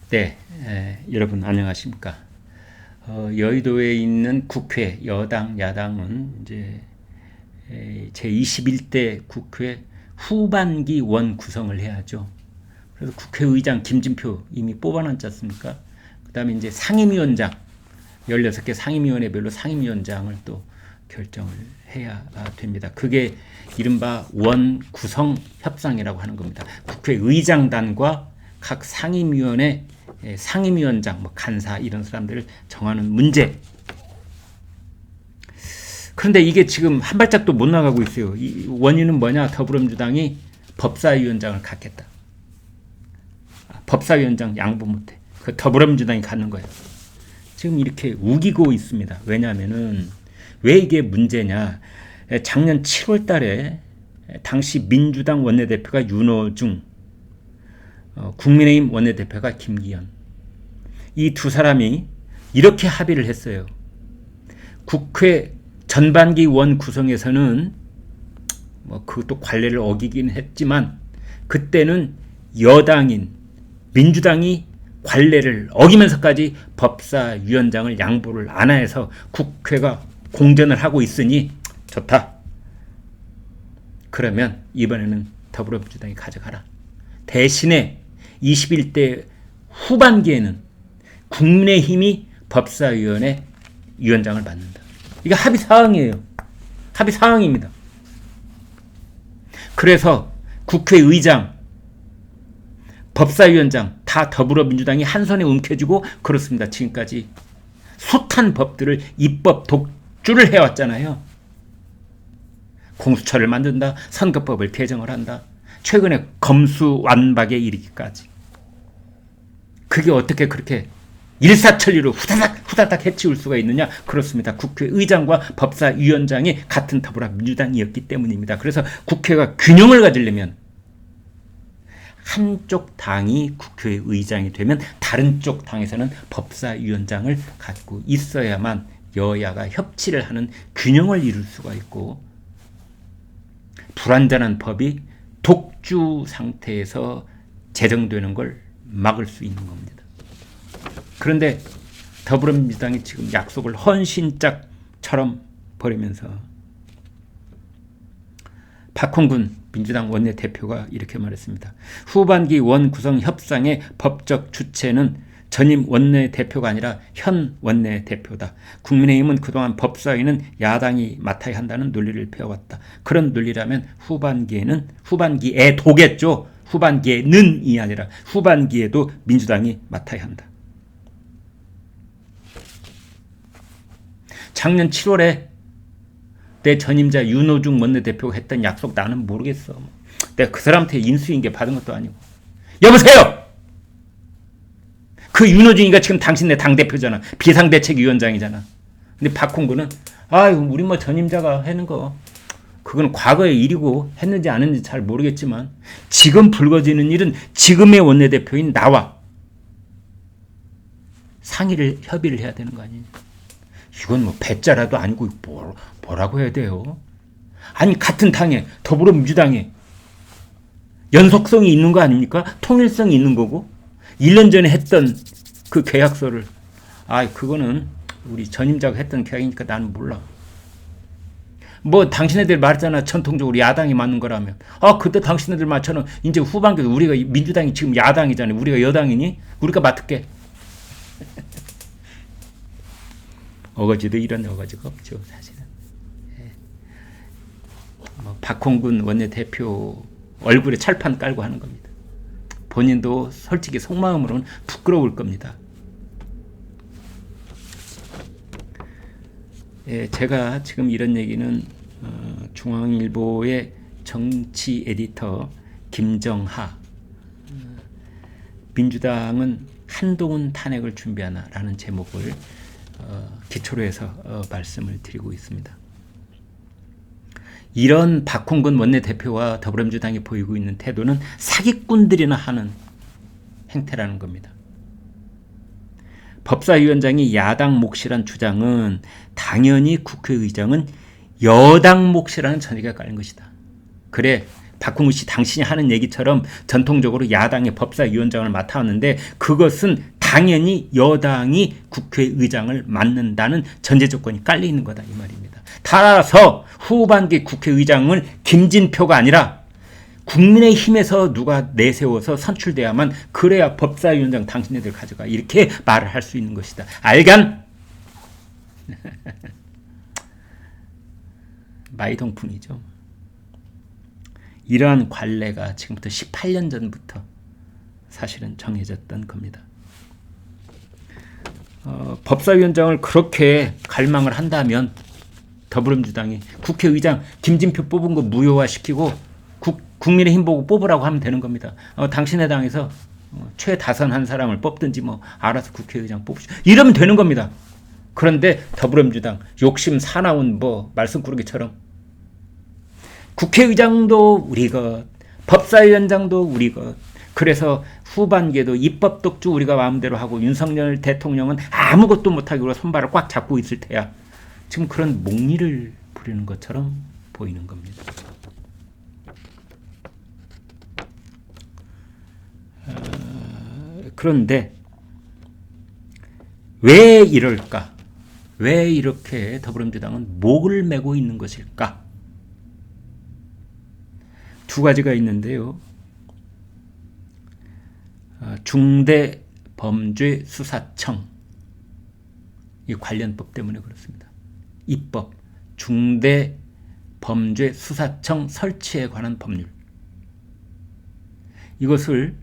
네, 여러분 안녕하십니까? 여의도에 있는 국회 여당 야당은 이제 제 21대 국회 후반기 원 구성을 해야죠. 그래서 국회의장 김진표 이미 뽑아놨지 않습니까? 그 다음에 이제 상임위원장 16개 상임위원회별로 상임위원장을 또 결정을 해야 됩니다. 그게 이른바 원 구성 협상이라고 하는 겁니다. 국회의장단과 각 상임위원회 상임위원장, 간사 이런 사람들을 정하는 문제. 그런데 이게 지금 한 발짝도 못 나가고 있어요. 이 원인은 뭐냐? 더불어민주당이 법사위원장을 갖겠다. 법사위원장 양보 못해. 그 더불어민주당이 갖는 거예요. 지금 이렇게 우기고 있습니다. 왜냐하면은 왜 이게 문제냐? 작년 7월 달에 당시 민주당 원내대표가 윤호중, 국민의힘 원내대표가 김기현, 이 두 사람이 이렇게 합의를 했어요. 국회 전반기 원 구성에서는 그것도 관례를 어기긴 했지만 그때는 여당인 민주당이 관례를 어기면서까지 법사위원장을 양보를 안 해서 국회가 공전을 하고 있으니 좋다. 그러면 이번에는 더불어민주당이 가져가라. 대신에 21대 후반기에는 국민의힘이 법사위원회 위원장을 맡는다. 이게 합의 사항이에요. 합의 사항입니다. 그래서 국회의장, 법사위원장 다 더불어민주당이 한 손에 움켜쥐고 그렇습니다. 지금까지 숱한 법들을 입법 독주를 해왔잖아요. 공수처를 만든다. 선거법을 개정을 한다. 최근에 검수완박에 이르기까지. 그게 어떻게 그렇게 일사천리로 후다닥 해치울 수가 있느냐? 그렇습니다. 국회의장과 법사위원장이 같은 더불어민주당이었기 때문입니다. 그래서 국회가 균형을 가지려면 한쪽 당이 국회의장이 되면 다른 쪽 당에서는 법사위원장을 갖고 있어야만 여야가 협치를 하는 균형을 이룰 수가 있고, 불완전한 법이 독주 상태에서 제정되는 걸 막을 수 있는 겁니다. 그런데 더불어민주당이 지금 약속을 헌신짝처럼 버리면서 박홍근 민주당 원내대표가 이렇게 말했습니다. 후반기 원 구성 협상의 법적 주체는 전임 원내대표가 아니라 현 원내대표다. 국민의힘은 그동안 법사위는 야당이 맡아야 한다는 논리를 펴왔다. 그런 논리라면 후반기에도겠죠. 후반기에는이 아니라 후반기에도 민주당이 맡아야 한다. 작년 7월에 내 전임자 윤호중 원내대표가 했던 약속 나는 모르겠어. 내가 그 사람한테 인수인계 받은 것도 아니고. 여보세요! 그 윤호중이가 지금 당신네 당대표잖아. 비상대책위원장이잖아. 근데 박홍근은 우리 전임자가 하는 거 그건 과거의 일이고 했는지 안 했는지 잘 모르겠지만 지금 불거지는 일은 지금의 원내대표인 나와 협의를 해야 되는 거 아니냐. 이건 배짜라도 아니고 뭐라고 해야 돼요. 아니 같은 당에 더불어민주당에 연속성이 있는 거 아닙니까? 통일성이 있는 거고 1년 전에 했던 그 계약서를 그거는 우리 전임자가 했던 계약이니까 나는 몰라. 당신네들 말했잖아. 전통적으로 야당이 맞는 거라면. 그때 당신네들 말처럼 이제 후반기에 우리가 민주당이 지금 야당이잖아요. 우리가 여당이니 우리가 맡을게. 어거지도 이런 어거지가 없죠, 사실은. 박홍근 원내대표 얼굴에 철판 깔고 하는 겁니다. 본인도 솔직히 속마음으로는 부끄러울 겁니다. 제가 지금 이런 얘기는 중앙일보의 정치 에디터 김정하, 민주당은 한동훈 탄핵을 준비하나라는 제목을 기초로 해서 말씀을 드리고 있습니다. 이런 박홍근 원내대표와 더불어민주당이 보이고 있는 태도는 사기꾼들이나 하는 행태라는 겁니다. 법사위원장이 야당 몫이란 주장은 당연히 국회의장은 여당 몫이라는 전제가 깔린 것이다. 그래 박홍우 씨 당신이 하는 얘기처럼 전통적으로 야당의 법사위원장을 맡아왔는데 그것은 당연히 여당이 국회의장을 맡는다는 전제 조건이 깔려 있는 거다 이 말입니다. 따라서 후반기 국회의장은 김진표가 아니라 국민의힘에서 누가 내세워서 선출돼야만 그래야 법사위원장 당신네들 가져가 이렇게 말을 할 수 있는 것이다. 알간? 마이동풍이죠. 이러한 관례가 지금부터 18년 전부터 사실은 정해졌던 겁니다. 법사위원장을 그렇게 갈망을 한다면 더불어민주당이 국회의장 김진표 뽑은 거 무효화시키고 국민의힘 보고 뽑으라고 하면 되는 겁니다. 당신의 당에서 최다선한 사람을 뽑든지 뭐 알아서 국회의장 뽑으시오. 이러면 되는 겁니다. 그런데 더불어민주당 욕심 사나운 뭐 말썽꾸러기처럼 국회의장도 우리 것, 법사위원장도 우리 것. 그래서 후반기에도 입법 독주 우리가 마음대로 하고 윤석열 대통령은 아무것도 못하게 우리가 손발을 꽉 잡고 있을 테야. 지금 그런 목리를 부리는 것처럼 보이는 겁니다. 그런데 왜 이럴까? 왜 이렇게 더불어민주당은 목을 메고 있는 것일까? 두 가지가 있는데요. 중대범죄수사청 이 관련법 때문에 그렇습니다. 입법 중대범죄수사청 설치에 관한 법률 이것을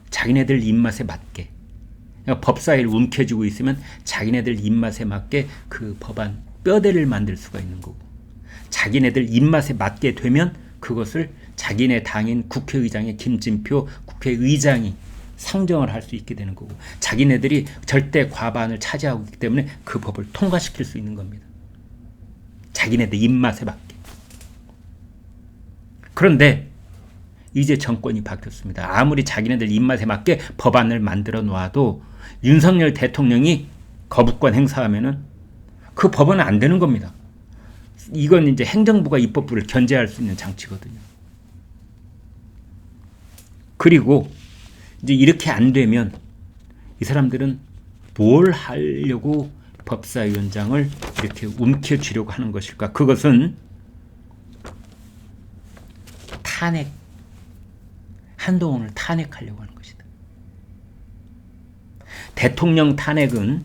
자기네들 입맛에 맞게 그러니까 법사위를 움켜쥐고 있으면 자기네들 입맛에 맞게 그 법안 뼈대를 만들 수가 있는 거고 자기네들 입맛에 맞게 되면 그것을 자기네 당인 국회의장의 김진표 국회의장이 상정을 할 수 있게 되는 거고 자기네들이 절대 과반을 차지하고 있기 때문에 그 법을 통과시킬 수 있는 겁니다. 자기네들 입맛에 맞게. 그런데 이제 정권이 바뀌었습니다. 아무리 자기네들 입맛에 맞게 법안을 만들어 놓아도 윤석열 대통령이 거부권 행사하면은 그 법안은 안 되는 겁니다. 이건 이제 행정부가 입법부를 견제할 수 있는 장치거든요. 그리고 이제 이렇게 안 되면 이 사람들은 뭘 하려고 법사위원장을 이렇게 움켜쥐려고 하는 것일까? 그것은 탄핵, 한동훈을 탄핵하려고 하는 것이다. 대통령 탄핵은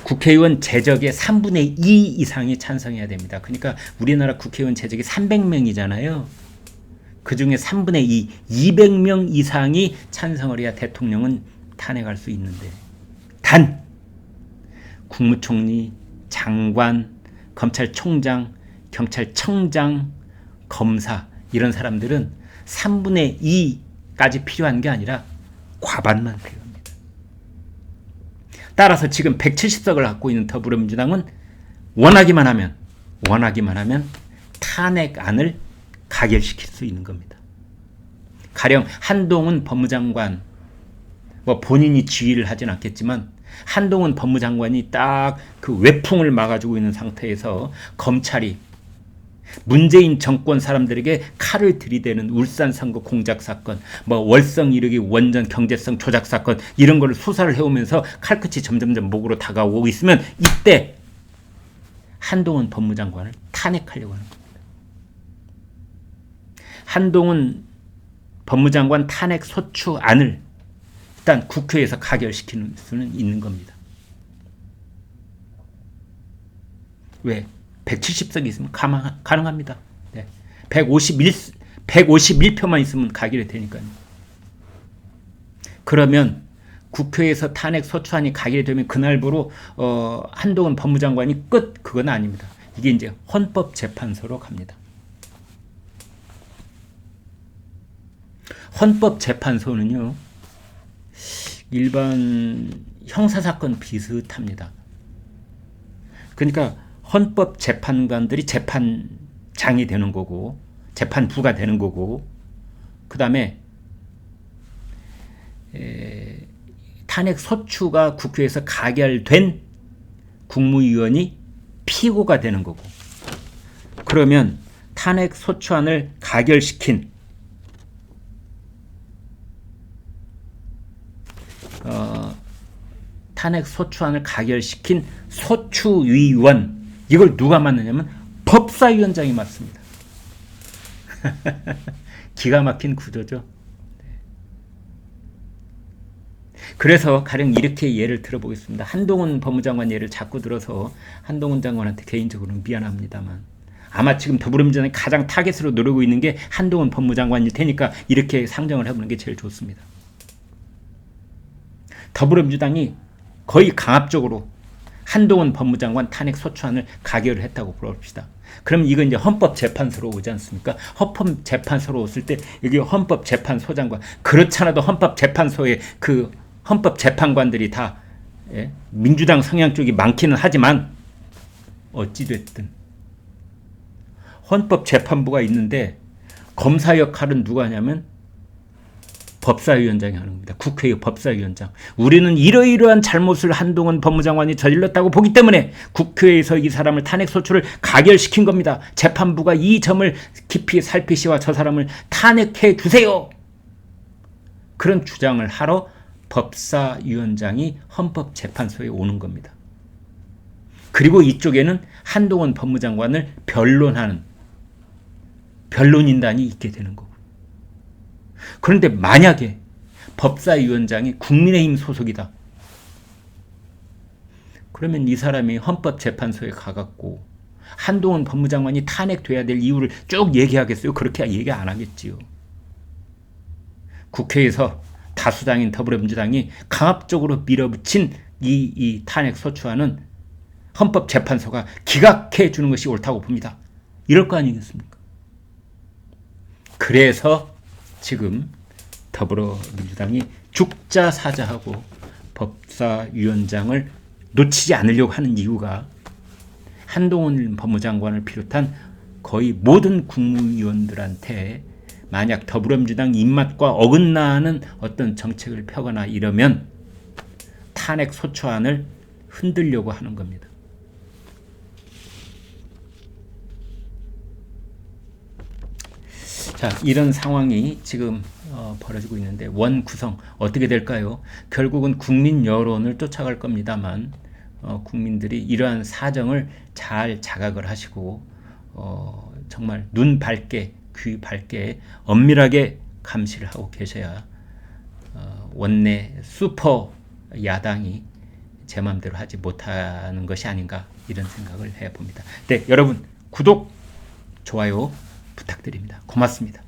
국회의원 재적의 3분의 2 이상이 찬성해야 됩니다. 그러니까 우리나라 국회의원 재적이 300명이잖아요. 그 중에 3분의 2, 200명 이상이 찬성을 해야 대통령은 탄핵할 수 있는데 단 국무총리, 장관, 검찰총장, 경찰청장, 검사 이런 사람들은 3분의 2까지 필요한 게 아니라 과반만 필요합니다. 따라서 지금 170석을 갖고 있는 더불어민주당은 원하기만 하면 탄핵안을 가결시킬 수 있는 겁니다. 가령 한동훈 법무장관 뭐 본인이 지휘를 하진 않겠지만 한동훈 법무장관이 딱 그 외풍을 막아주고 있는 상태에서 검찰이 문재인 정권 사람들에게 칼을 들이대는 울산 선거 공작 사건, 뭐 월성 1호기 원전 경제성 조작 사건 이런 거를 수사를 해오면서 칼끝이 점점점 목으로 다가오고 있으면 이때 한동훈 법무장관을 탄핵하려고 하는 겁니다. 한동훈 법무장관 탄핵 소추안을 일단 국회에서 가결시키는 수는 있는 겁니다. 왜? 170석이 있으면 가능합니다. 네. 151표만 있으면 가결이 되니까요. 그러면 국회에서 탄핵 소추안이 가결이 되면 그날부로 한동훈 법무장관이 끝? 그건 아닙니다. 이게 이제 헌법재판소로 갑니다. 헌법재판소는요, 일반 형사사건 비슷합니다. 그러니까 헌법재판관들이 재판장이 되는 거고, 재판부가 되는 거고, 그 다음에 탄핵 소추가 국회에서 가결된 국무위원이 피고가 되는 거고, 그러면 탄핵 소추안을 가결시킨 탄핵 소추안을 가결시킨 소추위원, 이걸 누가 맡느냐면 법사위원장이 맡습니다. 기가 막힌 구조죠. 그래서 가령 이렇게 예를 들어보겠습니다. 한동훈 법무장관 예를 자꾸 들어서 한동훈 장관한테 개인적으로는 미안합니다만 아마 지금 더불어민주당이 가장 타겟으로 노리고 있는 게 한동훈 법무장관일 테니까 이렇게 상정을 해보는 게 제일 좋습니다. 더불어민주당이 거의 강압적으로 한동훈 법무장관 탄핵 소추안을 가결을 했다고 봅시다. 그럼 이건 이제 헌법재판소로 오지 않습니까? 헌법재판소로 왔을 때 여기 헌법재판소장관, 그렇잖아도 헌법재판소에 그 헌법재판관들이 다 민주당 성향 쪽이 많기는 하지만 어찌됐든 헌법재판부가 있는데 검사 역할은 누가 하냐면 법사위원장이 하는 겁니다. 국회의 법사위원장. 우리는 이러이러한 잘못을 한동훈 법무장관이 저질렀다고 보기 때문에 국회에서 이 사람을 탄핵소추를 가결시킨 겁니다. 재판부가 이 점을 깊이 살피시와 저 사람을 탄핵해 주세요. 그런 주장을 하러 법사위원장이 헌법재판소에 오는 겁니다. 그리고 이쪽에는 한동훈 법무장관을 변론하는 변론인단이 있게 되는 거고. 그런데 만약에 법사위원장이 국민의힘 소속이다. 그러면 이 사람이 헌법재판소에 가갖고 한동훈 법무장관이 탄핵돼야 될 이유를 쭉 얘기하겠어요? 그렇게 얘기 안 하겠지요. 국회에서 다수당인 더불어민주당이 강압적으로 밀어붙인 이 탄핵 소추안은 헌법재판소가 기각해 주는 것이 옳다고 봅니다. 이럴 거 아니겠습니까? 그래서 지금 더불어민주당이 죽자사자하고 법사위원장을 놓치지 않으려고 하는 이유가 한동훈 법무장관을 비롯한 거의 모든 국무위원들한테 만약 더불어민주당 입맛과 어긋나는 어떤 정책을 펴거나 이러면 탄핵 소추안을 흔들려고 하는 겁니다. 자, 이런 상황이 지금 벌어지고 있는데 원 구성 어떻게 될까요? 결국은 국민 여론을 쫓아갈 겁니다만 국민들이 이러한 사정을 잘 자각을 하시고 정말 눈 밝게 귀 밝게 엄밀하게 감시를 하고 계셔야 원내 슈퍼 야당이 제 마음대로 하지 못하는 것이 아닌가 이런 생각을 해봅니다. 네, 여러분 구독, 좋아요 부탁드립니다. 고맙습니다.